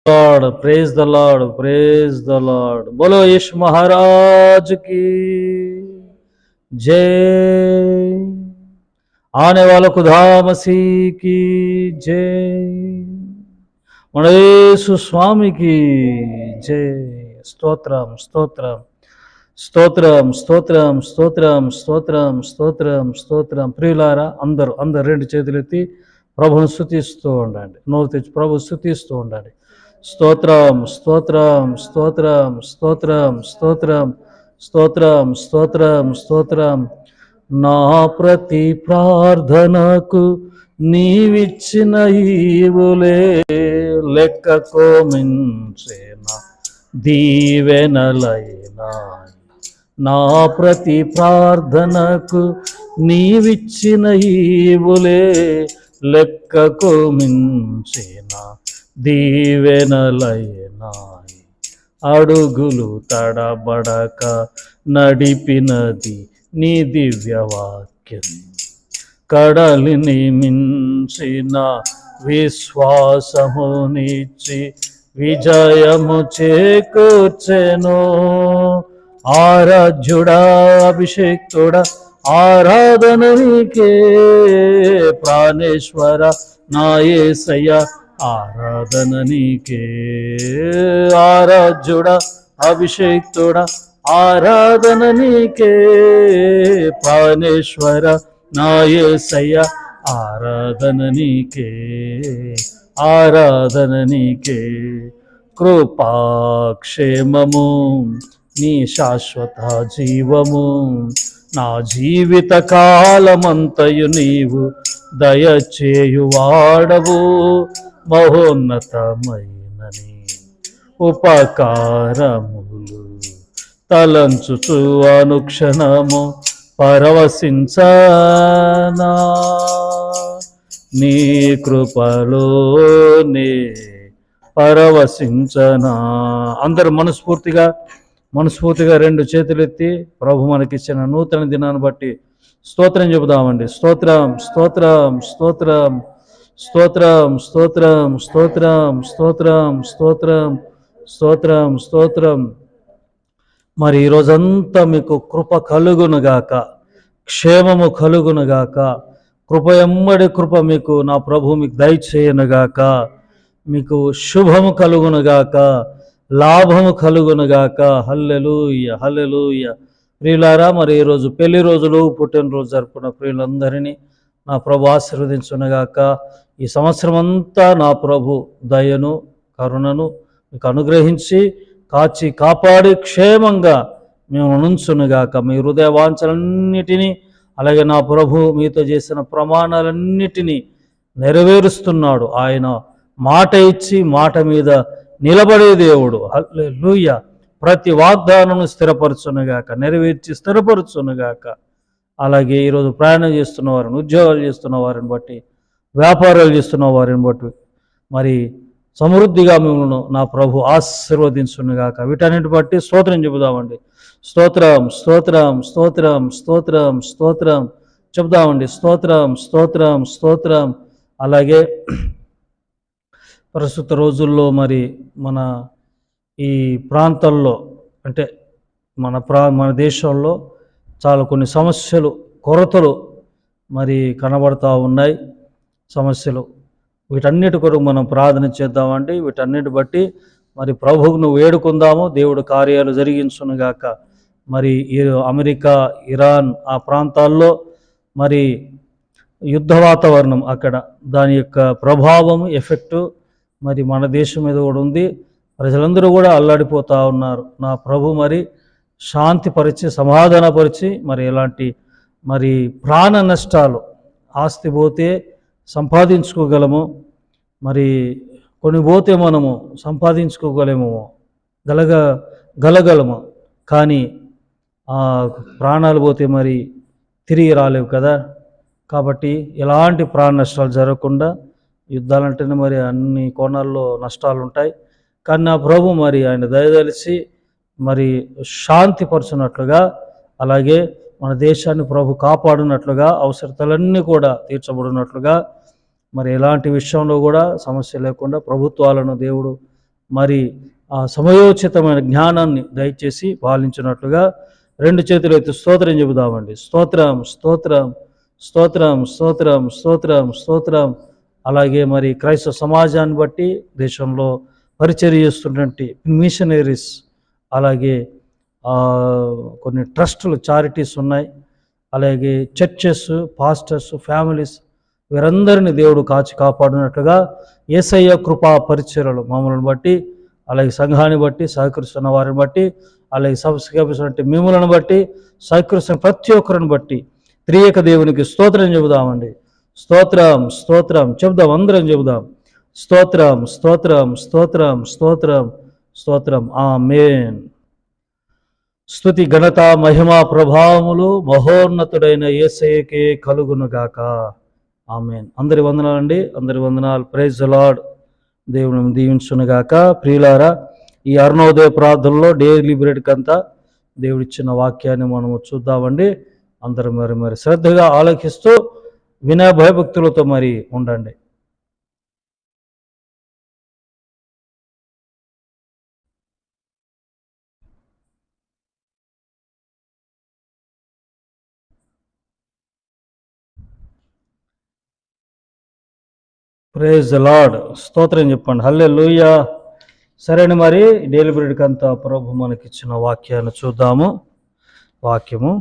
Lord, praise the Lord, praise the Lord. बोलो यीशु महाराज की जय। आने वाला खुदा मसीह की जय। మన యేసు స్వామికి జై। స్తోత్రం స్తోత్రం స్తోత్రం స్తోత్రం స్తోత్రం స్తోత్రం స్తోత్రం స్తోత్రం। ప్రియులారా, అందరు రెండు చేతులెత్తి ప్రభుని స్తుతిస్తూ ఉండండి। నోరు తెచ్చి ప్రభు స్తుతిస్తూ ఉండండి। స్తోత్రం స్తోత్రం స్తోత్రం స్తోత్రం స్తోత్రం స్తోత్రం స్తోత్రం స్తోత్రం। నా ప్రతి ప్రార్థనకు నీవిచ్చిన ఈవులే లెక్కకు మించిన దీవెనలైనా। నా ప్రతి ప్రార్థనకు నీవిచ్చిన ఈవులే లెక్కకు మించిన దీవెనలైనాయి। అడుగులు తడబడక నడిపినది నీ దివ్యవాక్యం। కడలిని మించిన విశ్వాసమునిచ్చి విజయము చేకూర్చెను। ఆరాధ్యుడా, అభిషేక్తుడా, ఆరాధన నీకే। ప్రాణేశ్వర నా యేసయ్య, ఆరాధన నీకే। ఆరాధ్యుడా, అభిషేక్తుడా, ఆరాధన నీకే। ప్రాణేశ్వర నా యేసయ్య, ఆరాధన నీకే, ఆరాధన నీకే। కృపాక్షేమము నీ శాశ్వత జీవము, నా జీవిత కాలమంతయు నీవు దయచేయువాడవు। మహోన్నతమైనని ఉపకారములు తలంచుచు అనుక్షణము పరవశించనా। నీ కృపలోనే పరవశించనా। అందరూ మనస్ఫూర్తిగా రెండు చేతులెత్తి ప్రభు మనకిచ్చిన నూతన దినాన్ని బట్టి స్తోత్రం చెబుదామండి। స్తోత్రం స్తోత్రం స్తోత్రం స్తోత్రం స్తోత్రం స్తోత్రం స్తోత్రం స్తోత్రం స్తోత్రం స్తోత్రం। మరి ఈరోజంతా మీకు కృప కలుగునుగాక, క్షేమము కలుగునుగాక, కృప ఎమ్మడి కృప మీకు నా ప్రభు మీకు దయచేయనుగాక, మీకు శుభము కలుగునుగాక, లాభము కలుగునుగాక। హల్లెలూయ హల్లెలూయ। ప్రియులారా, మరి ఈరోజు పెళ్లి రోజులు, పుట్టినరోజు జరుపుకున్న ప్రియులందరినీ నా ప్రభు ఆశీర్వదించునుగాక। ఈ సంవత్సరం అంతా నా ప్రభు దయను కరుణను మీకు అనుగ్రహించి కాచి కాపాడి క్షేమంగా మేము నుంచునుగాక। మీ హృదయ వాంఛలన్నిటినీ, అలాగే నా ప్రభు మీతో చేసిన ప్రమాణాలన్నిటినీ నెరవేరుస్తున్నాడు। ఆయన మాట ఇచ్చి మాట మీద నిలబడే దేవుడు। హల్లెలూయ। ప్రతి వాగ్దానము స్థిరపరచునుగాక, నెరవేర్చి స్థిరపరచునుగాక। అలాగే ఈరోజు ప్రయాణం చేస్తున్న వారిని, ఉద్యోగాలు చేస్తున్న వారిని బట్టి, వ్యాపారాలు చేస్తున్న వారిని బట్టి మరి సమృద్ధిగా మిమ్మల్ని నా ప్రభు ఆశీర్వదించునుగాక। వీటన్నిటి బట్టి స్తోత్రం చెబుదామండి। స్తోత్రం స్తోత్రం స్తోత్రం స్తోత్రం స్తోత్రం చెబుదామండి। స్తోత్రం స్తోత్రం స్తోత్రం। అలాగే ప్రస్తుత రోజుల్లో మరి మన ఈ ప్రాంతాల్లో, అంటే మన దేశంలో చాలా కొన్ని సమస్యలు, కొరతలు మరి కనబడతా ఉన్నాయి సమస్యలు। వీటన్నిటి కొరకు మనం ప్రార్థన చేద్దామండి। వీటన్నిటి బట్టి మరి ప్రభువును వేడుకుందాము, దేవుడు కార్యాలు జరిగించునుగాక। మరి అమెరికా, ఇరాన్ ఆ ప్రాంతాల్లో మరి యుద్ధ వాతావరణం, అక్కడ దాని యొక్క ప్రభావం, ఎఫెక్టు మరి మన దేశం మీద కూడా ఉంది। ప్రజలందరూ కూడా అల్లాడిపోతూ ఉన్నారు। నా ప్రభు మరి శాంతిపరిచి, సమాధానపరిచి, మరి ఎలాంటి మరి ప్రాణ నష్టాలు, ఆస్తి పోతే సంపాదించుకోగలము, మరి కొన్ని పోతే మనము సంపాదించుకోగలము, గలగలము, కానీ ప్రాణాలు పోతే మరి తిరిగి రాలేవు కదా। కాబట్టి ఎలాంటి ప్రాణ నష్టాలు జరగకుండా, యుద్ధాలంటేనే మరి అన్ని కోణాల్లో నష్టాలు ఉంటాయి, కానీ నా ప్రభు మరి ఆయన దయదలిచి మరి శాంతిపరచునట్లుగా, అలాగే మన దేశాన్ని ప్రభు కాపాడునట్లుగా, అవసరతలన్నీ కూడా తీర్చబడినట్లుగా, మరి ఎలాంటి విషయంలో కూడా సమస్య లేకుండా ప్రభుత్వాలను దేవుడు మరి ఆ సమయోచితమైన జ్ఞానాన్ని దయచేసి పాలించినట్లుగా రెండు చేతులు ఎత్తి స్తోత్రం చెబుదామండి. స్తోత్రం స్తోత్రం స్తోత్రం స్తోత్రం స్తోత్రం స్తోత్రం. అలాగే మరి క్రైస్తవ సమాజాన్ని బట్టి దేశంలో పరిచర్య చేస్తున్నటువంటి మిషనరీస్, అలాగే కొన్ని ట్రస్టులు, చారిటీస్ ఉన్నాయి, అలాగే చర్చెస్, పాస్టర్స్, ఫ్యామిలీస్, వీరందరినీ దేవుడు కాచి కాపాడినట్లుగా యేసయ్య కృపా పరిచర్యలు మమ్మల్ని బట్టి, అలాగే సంఘాన్ని బట్టి, సహకరిస్తున్న వారిని బట్టి, అలాగే సబ్స్క్రైబర్స్ మిమ్మల్ని బట్టి, సహకరిస్తున్న ప్రతి ఒక్కరిని బట్టి త్రియేక దేవునికి స్తోత్రం చెబుదామండి. స్తోత్రం స్తోత్రం చెబుదాం, అందరం చెబుదాం. స్తోత్రం స్తోత్రం స్తోత్రం స్తోత్రం స్తోత్రం. ఆమేన్. స్తుతి ఘనత మహిమా ప్రభావములు మహోన్నతుడైన యేసయ్యకే కలుగునుగాక. ఆమేన్. అందరి వందనాలండి, అందరి వందనాలు. Praise the lord. దేవుని దీవించునుగాక. ప్రియులారా, ఈ అరుణోదయ ప్రార్థనలో డైలీ బ్రెడ్కి అంతా దేవుడిచ్చిన వాక్యాన్ని మనము చూద్దామండి. అందరూ మరి శ్రద్ధగా ఆలోచిస్తూ వినయ భయభక్తులతో మరి ఉండండి. Praise the lord. స్తోత్రం చెప్పండి. హల్లెలూయా. సరేనా, మరి డైలీ బ్రెడ్కి అంతా ప్రభు మనకిచ్చిన వాక్యాన్ని చూద్దాము. వాక్యము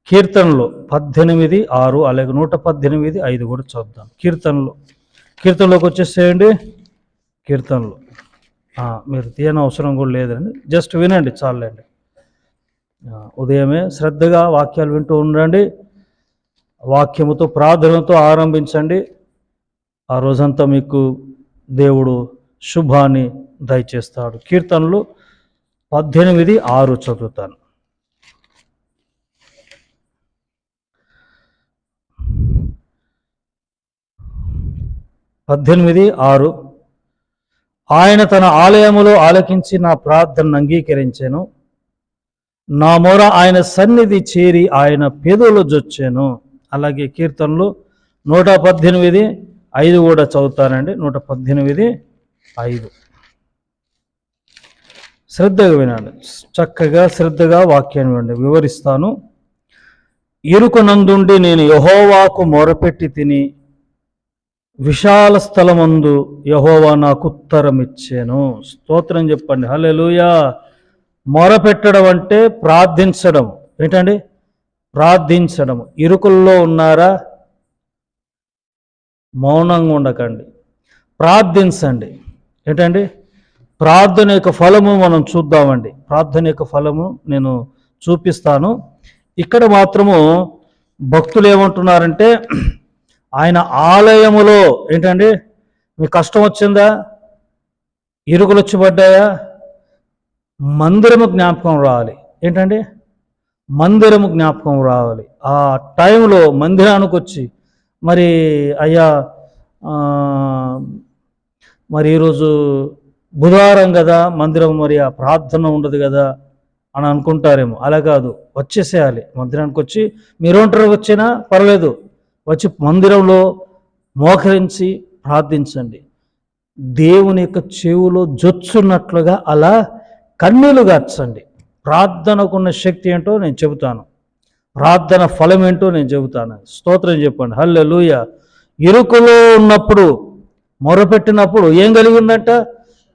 కీర్తనలు 18:6, అలాగే 118:5 కూడా చూద్దాం. కీర్తనలోకి వచ్చేసేయండి. కీర్తనలు మీరు తీయని అవసరం కూడా లేదండి, జస్ట్ వినండి చాలండి. ఉదయమే శ్రద్ధగా వాక్యాలు వింటూ ఉండండి. వాక్యముతో ప్రార్థనతో ఆరంభించండి. ఆ రోజంతా మీకు దేవుడు శుభాన్ని దయచేస్తాడు. కీర్తనలు 18:6 చదువుతాను. 18:6. ఆయన తన ఆలయములో ఆలకించి నా ప్రార్థనను అంగీకరించెను. నా మొర ఆయన సన్నిధి చేరి ఆయన పెదవులు జొచ్చెను. అలాగే కీర్తనలు 118:5 కూడా చదువుతానండి. 118:5 శ్రద్ధగా వినండి. చక్కగా శ్రద్ధగా వాక్యాన్ని వినండి. వివరిస్తాను. ఇరుకునందుండి నేను యెహోవాకు మొరపెట్టి తిని, విశాల స్థలమందు యెహోవా నాకు ఉత్తరం ఇచ్చాను. స్తోత్రం చెప్పండి. హల్లెలూయా. మొరపెట్టడం అంటే ప్రార్థించడం. ఏంటండి? ప్రార్థించడం. ఇరుకుల్లో ఉన్నారా? మౌనంగా ఉండకండి, ప్రార్థించండి. ఏంటండి? ప్రార్థన యొక్క ఫలము మనం చూద్దామండి. ప్రార్థన యొక్క ఫలము నేను చూపిస్తాను. ఇక్కడ మాత్రము భక్తులు ఏమంటున్నారంటే, ఆయన ఆలయములో, ఏంటండి, మీకు కష్టం వచ్చిందా? ఇరుకులు వచ్చి పడ్డాయా? మందిరము జ్ఞాపకం రావాలి. ఏంటండి? మందిరము జ్ఞాపకం రావాలి. ఆ టైంలో మందిరానికి వచ్చి, మరి అయ్యా మరి ఈరోజు బుధవారం కదా, మందిరం మరి ఆ ప్రార్థన ఉండదు కదా అని అనుకుంటారేమో. అలా కాదు, వచ్చేసేయాలి. మందిరానికి వచ్చి మీరు ఒంటరిగా వచ్చినా పర్లేదు, వచ్చి మందిరంలో మోకరించి ప్రార్థించండి. దేవుని యొక్క చెవులో జొచ్చున్నట్లుగా అలా కన్నీళ్లు గార్చండి. ప్రార్థనకున్న శక్తి ఏంటో నేను చెబుతాను, ప్రార్థన ఫలం ఏంటో నేను చెబుతాను. స్తోత్రం చెప్పండి. హల్లెలూయా. ఇరుకులో ఉన్నప్పుడు, మొరపెట్టినప్పుడు ఏం కలిగి ఉందంట?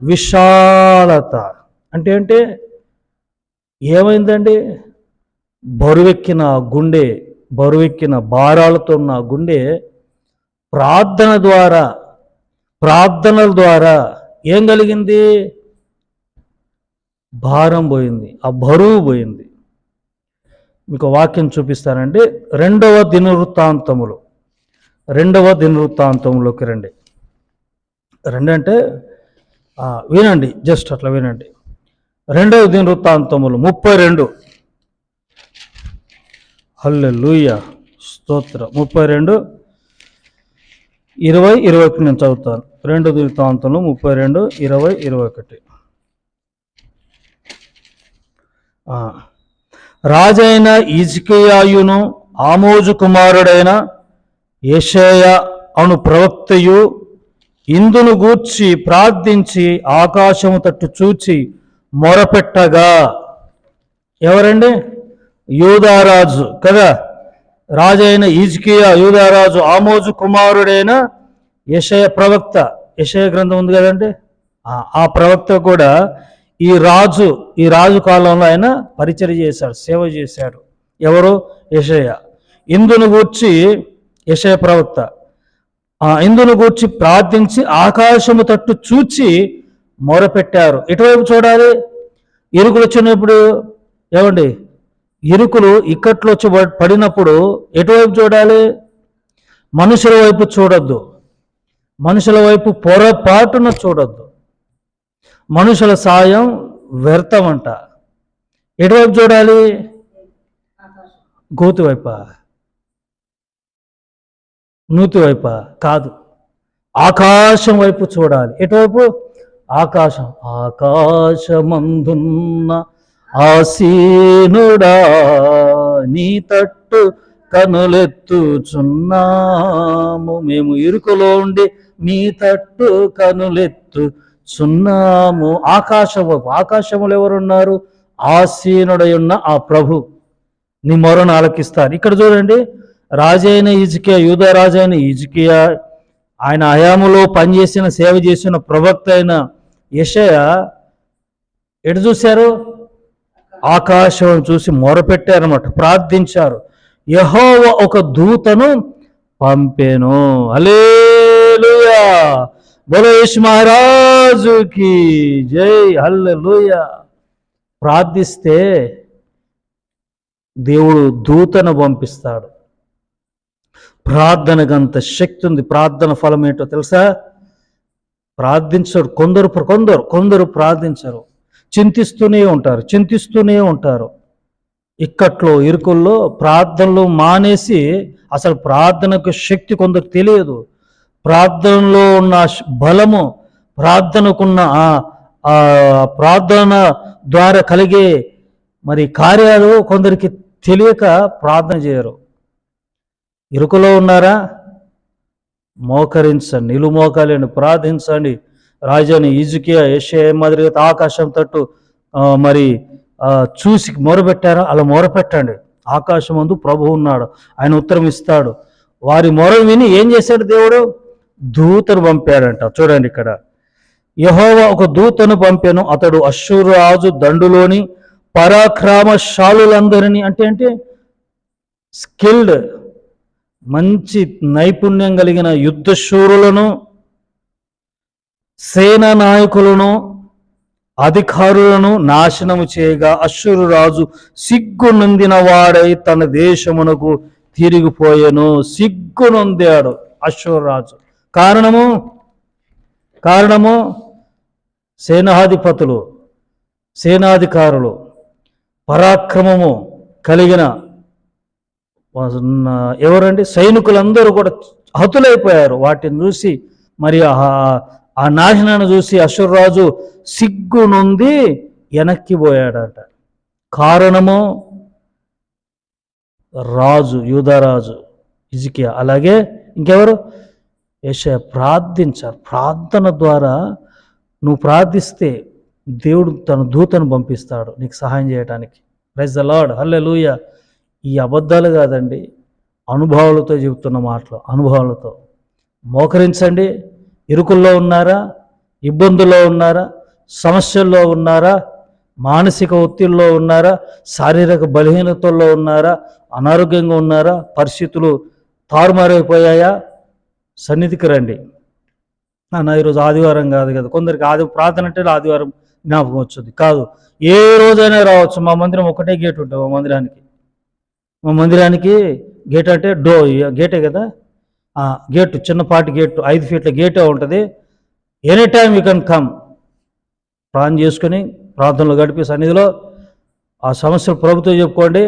విశాలత. అంటే ఏమైందండి? బరువెక్కిన గుండె, బరువెక్కిన భారాలతో ఉన్న గుండె ప్రార్థనల ద్వారా ఏం కలిగింది? భారం పోయింది, ఆ బరువు పోయింది. మీకు వాక్యం చూపిస్తానండి. 2వ దినవృత్తాంతములోకి రండి. అంటే వినండి, జస్ట్ అట్లా వినండి. 2వ దినవృత్తాంతములు 32. హల్లెలూయా. స్తోత్రం. 32, 20, 21 నేను చదువుతాను. 2 దినవృత్తాంతములు 32, 20, 21. రాజైన హిజ్కియాయును ఆమోజు కుమారుడైన యెషయా అను ప్రవక్తయు ఇందును గూర్చి ప్రార్థించి ఆకాశము తట్టు చూచి మొరపెట్టగా, ఎవరండి? యూదారాజు కదా, రాజైన హిజ్కియా, యూదారాజు ఆమోజు కుమారుడైన యెషయా ప్రవక్త. యెషయా గ్రంథం ఉంది కదండి, ఆ ప్రవక్త కూడా ఈ రాజు కాలంలో ఆయన పరిచర్య చేశాడు, సేవ చేశాడు. ఎవరు? యెషయా. ఇందును గూర్చి, యెషయా ప్రవక్త ఇందును గూర్చి ప్రార్థించి ఆకాశము తట్టు చూచి మొరపెట్టారు. ఎటువైపు చూడాలి? ఇరుకులు వచ్చినప్పుడు, ఏమండి, ఇరుకులు ఇక్కట్లు వచ్చి పడినప్పుడు ఎటువైపు చూడాలి? మనుషుల వైపు చూడొద్దు, మనుషుల వైపు పొరపాటున చూడొద్దు. మనుషుల సాయం వ్యర్థమంట. ఎటువైపు చూడాలి? గోతి వైపా, నూతి వైపా? కాదు, ఆకాశం వైపు చూడాలి. ఎటువైపు? ఆకాశం. ఆకాశమందున్న ఆసీనుడా నీ తట్టు కనులెత్తుచున్నాము, మేము ఇరుకులో ఉండి నీ తట్టు కనులెత్తుచున్నాము. ఆకాశం వైపు. ఆకాశములు ఎవరున్నారు? ఆసీనుడై ఉన్న ఆ ప్రభు నీ మొరను ఆలకిస్తారు. ఇక్కడ చూడండి, రాజైన హిజ్కియా, యూదా రాజైన హిజ్కియా, ఆయన హయాములో పనిచేసిన, సేవ చేసిన ప్రవక్త అయిన యెషయా ఎటు చూశారు? ఆకాశం చూసి మొరపెట్టారన్నమాట, ప్రార్థించారు. యెహోవా ఒక దూతను పంపెను. హల్లెలూయా, బోలో యేసు మహారాజుకి జై. హల్లెలూయా. ప్రార్థిస్తే దేవుడు దూతను పంపిస్తాడు. ప్రార్థనకు శక్తి ఉంది. ప్రార్థన ఫలం ఏంటో తెలుసా? ప్రార్థించరు కొందరు ప్రార్థించరు, చింతిస్తూనే ఉంటారు. ఇక్కట్లో, ఇరుకుల్లో ప్రార్థనలు మానేసి, అసలు ప్రార్థనకు శక్తి కొందరు తెలియదు. ప్రార్థనలో ఉన్న బలము, ప్రార్థనకున్న ప్రార్థన ద్వారా కలిగే మరి కార్యాలు కొందరికి తెలియక ప్రార్థన చేయరు. ఇరుకులో ఉన్నారా? మోకరించండి, నిలువు మోకాలండి, ప్రార్థించండి. రాజైన హిజ్కియా, యెషయా మాదిరిగా ఆకాశం తట్టు మరి చూసి మొరపెట్టారా? అలా మొరపెట్టండి. ఆకాశం ముందు ప్రభు ఉన్నాడు, ఆయన ఉత్తరం ఇస్తాడు. వారి మొర విని ఏం చేశాడు దేవుడు? దూతను పంపాడంట. చూడండి ఇక్కడ, యెహోవా ఒక దూతను పంపాను, అతడు అష్షూరు రాజు దండులోని పరాక్రమశాలులందరినీ, అంటే స్కిల్డ్, మంచి నైపుణ్యం కలిగిన యుద్ధశూరులను, సేనా నాయకులను, అధికారులను నాశనము చేయగా అష్షూరు రాజు సిగ్గు నొందిన వాడై తన దేశమునకు తిరిగిపోయాను. సిగ్గు నొందాడు అష్షూరు రాజు. కారణము సేనాధిపతులు, సేనాధికారులు, పరాక్రమము కలిగిన ఎవరండి? సైనికులందరూ కూడా హతులైపోయారు. వాటిని చూసి, మరి ఆ నాశనాన్ని చూసి అష్షూరు రాజు సిగ్గు నొంది వెనక్కిపోయాడట. కారణము యూదారాజు హిజ్కియా, అలాగే ఇంకెవరు? యెషయా ప్రార్థించారు. ప్రార్థన ద్వారా నువ్వు ప్రార్థిస్తే దేవుడు తన దూతను పంపిస్తాడు నీకు సహాయం చేయడానికి. Praise the Lord. హల్లెలూయా. ఈ అబద్ధాలు కాదండి, అనుభవాలతో చెబుతున్న మాటలు. అనుభవాలతో మోకరించండి. ఇరుకుల్లో ఉన్నారా? ఇబ్బందుల్లో ఉన్నారా? సమస్యల్లో ఉన్నారా? మానసిక ఒత్తిడిలో ఉన్నారా? శారీరక బలహీనతల్లో ఉన్నారా? అనారోగ్యంగా ఉన్నారా? పరిస్థితులు తారుమారైపోయాయా? సన్నిధికి రండి. ఈరోజు ఆదివారం కాదు కదా, కొందరికి ప్రార్థన అంటే ఆదివారం జ్ఞాపకం వచ్చింది. కాదు, ఏ రోజైనా రావచ్చు. మా మందిరం ఒకటే గేట్ ఉంటుంది. మా మందిరానికి గేట్ అంటే గేటే కదా, గేటు, చిన్నపాటి గేటు, 5 ఫీట్ల గేటే ఉంటుంది. Any time you can come. ప్రార్థన చేసుకుని, ప్రార్థనలు గడిపి సన్నిధిలో ఆ సమస్యలు ప్రభుత్వం చెప్పుకోండి.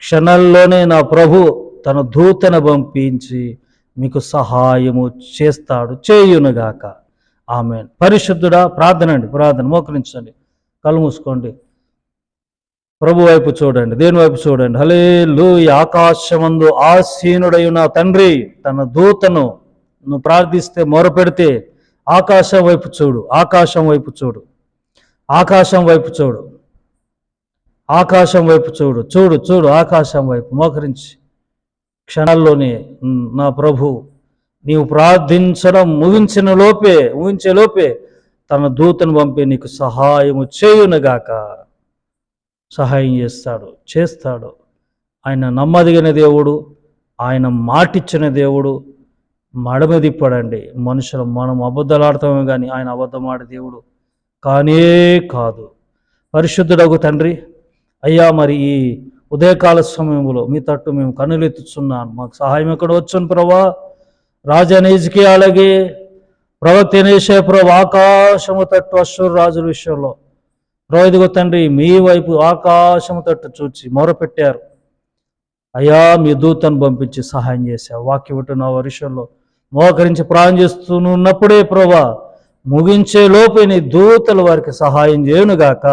క్షణాల్లోనే నా ప్రభు తన దూతను పంపించి మీకు సహాయము చేస్తాడు, చేయునుగాక. ఆమేన్. పరిశుద్ధుడా, ప్రార్థన అండి, ప్రార్థన. మోకరించండి, కళ్ళు మూసుకోండి. ప్రభు వైపు చూడండి, దేని వైపు చూడండి. హల్లెలూయా. ఆకాశమందు ఆసీనుడైన తండ్రి తన దూతను నువ్వు ప్రార్థిస్తే, మొరపెడితే ఆకాశం వైపు చూడు, ఆకాశం వైపు చూడు, ఆకాశం వైపు చూడు, ఆకాశం వైపు చూడు, చూడు చూడు ఆకాశం వైపు మోకరించి క్షణాల్లోనే నా ప్రభు నీవు ప్రార్థించడం ఊహించే లోపే తన దూతను పంపి నీకు సహాయము చేయునుగాక. సహాయం చేస్తాడు. ఆయన నమ్మదగిన దేవుడు, ఆయన మాటిచ్చిన దేవుడు. మడమ తిప్పాడండి. మనం అబద్ధాలాడతామే కానీ ఆయన అబద్ధమాడే దేవుడు కానే కాదు. పరిశుద్ధుడగు తండ్రి, అయ్యా మరి ఈ ఉదయకాల సమయంలో మీ తట్టు మేము కన్నులెత్తుచున్నాను. మాకు సహాయం ఎక్కడ వచ్చును ప్రభా. రాజైన హిజ్కియా అలాగే ప్రవక్త యెషయా ప్రభు ఆకాశము తట్టు అశ్షూరు రాజుల విషయంలో ఇదిగో తండ్రి మీ వైపు ఆకాశము తట్టు చూచి మొరపెట్టారు. అయ్యా మీ దూతను పంపించి సహాయం చేశావు. వాక్యం వింటున్న విషయంలో మోకరించి ప్రాణం చేస్తున్నప్పుడే ప్రభా ముగించే లోపే నీ దూతలు వారికి సహాయం చేయునుగాక.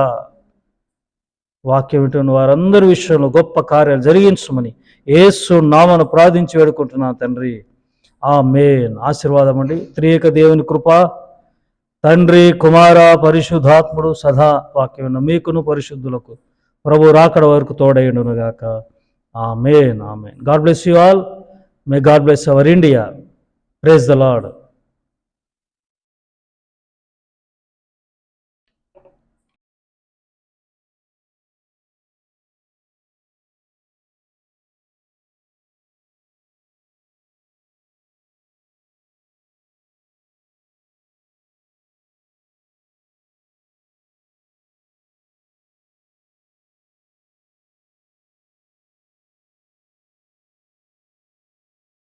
వాక్యం వింటున్న వారందరి విషయంలో గొప్ప కార్యాలు జరిగించమని యేసు నామమున ప్రార్థించి వేడుకుంటున్నాను తండ్రి. ఆమేన్. ఆశీర్వాదం అండి. త్రియేక దేవుని కృప, తండ్రి కుమార పరిశుద్ధాత్ముడు సదా వాక్యం మీకును పరిశుద్ధులకు ప్రభు రాకడ వరకు తోడైండునుగాక. ఆమేన్. ఆమేన్. God bless you all. May God bless our India. Praise the lord.